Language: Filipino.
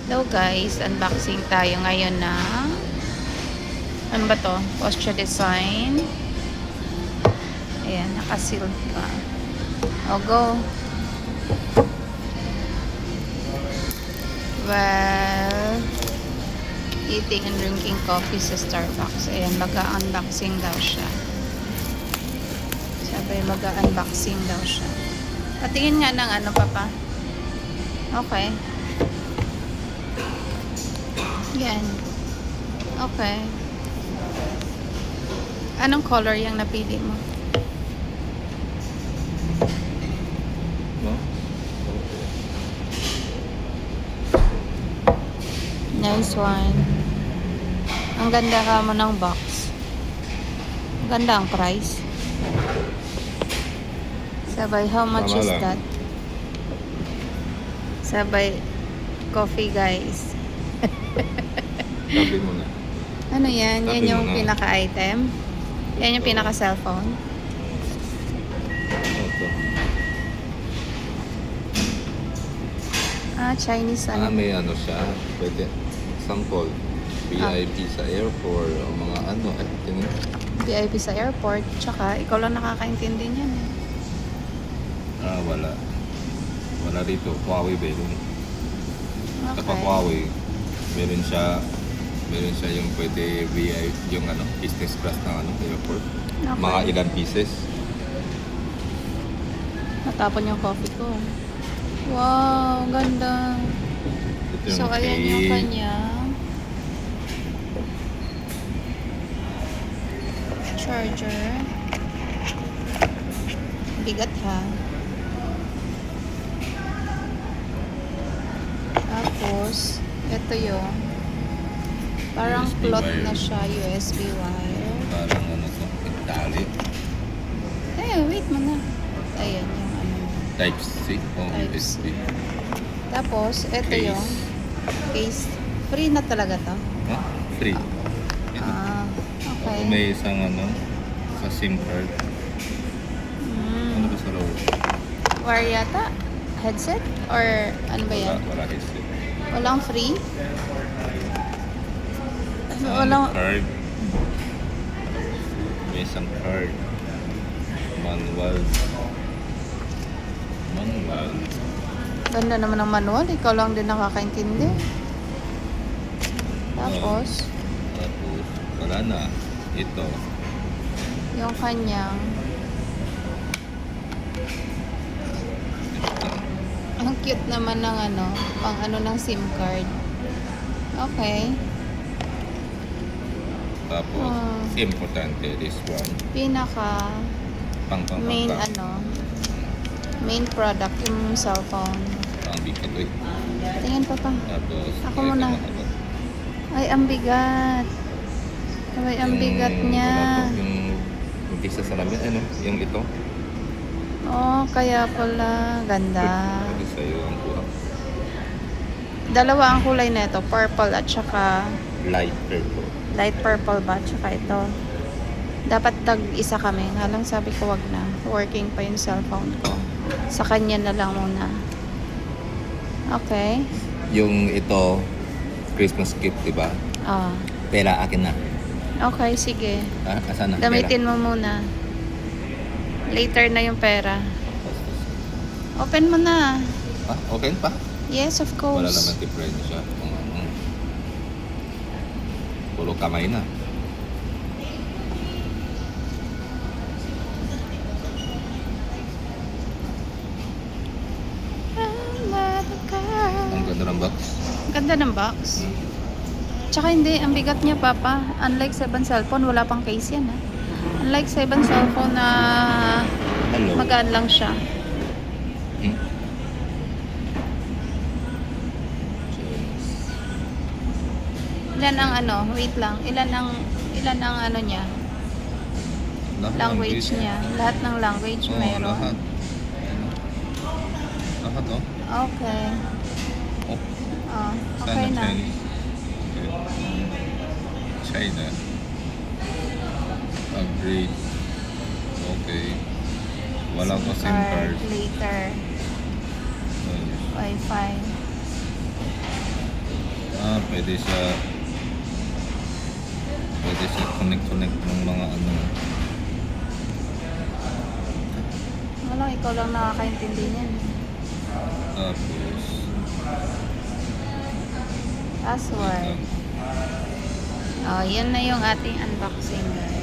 Hello guys, unboxing tayo ngayon ng ano ba to? Posture design. Ayan, nakasealed pa. O go. Well, eating and drinking coffee sa Starbucks. Ayan, mag-unboxing daw siya. Sabi, mag-unboxing daw siya. Patingin nga ng ano pa. Okay. Yan. Okay. Anong color yung napili mo? No? Nice one. Ang ganda ka mo ng box. Ang ganda ang price. Sabay, how much Tama is lang. that? Sabay, coffee guys. Sabi mo na. Ano yan? Sabi Yan mo yung na. pinaka-item? Yan yung pinaka-cellphone? Ito. Chinese ano? May ano siya. Pwede. Sample. VIP sa airport o mga ano. Tingin. VIP sa airport. Tsaka, ikaw lang nakakaintindi niyan eh. Wala. Wala dito. Huawei meron. Kapag Okay. Huawei, meron siya yung pwede VIP, yung ano, business class ng ano, airport. Okay. Mga ilang pieces. Natapon yung coffee ko. Wow, ganda. Ito yung So, ayan yung kay- kanya. Charger. Bigat ha. Tapos, ito yung parang USB cloth wire. na siya, USB wire. Parang ano to, itali. Wait mo na. Ayan yung ano. Type C o Type USB. Tapos, ito Case. yung case. Free na talaga to. Huh? Free. Ito. Okay. May isang ano, sa SIM card. Ano Mm. ba sa loob? Wire yata? Headset? Or ano ba yan? Wala headset. Walang free? Ano, Walang... card. May isang card. Manual. Ganda naman ng manual. Ikaw lang din nakakaintindi. Tapos, Tapos, wala na. Ito. yung kanyang... Ito. Ang cute naman ng ano, pang ano ng SIM card. Okay. Tapos, importante, this one. Pinaka main ano, main product yung cellphone. Pang bigat eh. Tingin pa. Tapos, Ako ito muna. mahaba. Ay, ang bigat. Ay, ang bigat niya. Ano to, yung hindi sa salamin, ano? Yung ito. Oh, kaya pala. Ganda. Pwede sa'yo ang kuha. Dalawa ang kulay nito, purple at saka Light purple. light purple ba? Tsaka ito. Dapat tag-isa kami. Nga lang sabi ko wag na. Working pa yung cellphone ko. Sa kanya na lang muna. Okay. Yung ito, Christmas gift, di ba? Ah. Pera akin na. Okay, sige. Asan na? Gamitin mo muna. Later na yung pera. Open mo na. Okay pa? Yes, of Wala course. naman diferensya. Kung ano. Puro kamay na. Ang ganda ng box. Ganda ng box. Tsaka hindi, ang bigat niya, Papa. Unlike sa ibang cellphone, wala pang case yan, ha? Unlike sa ibang cellphone na Hello. magaan lang siya. Hmm? Ilan ang ano, wait lang. Ilan ang ano niya, language niya. Lahat ng language Oo, meron. lahat. Lahat, oh. Okay. Oh, Oh, sana okay na. Chinese. Okay. China. Upgrade. Okay. Wala ko SIM card. Later. Wi-Fi. pwede siya connect ng mga ano. Wala, ikaw lang nakakaintindi niyan. Tapos, Password. Oh, yun na yung ating unboxing, guys.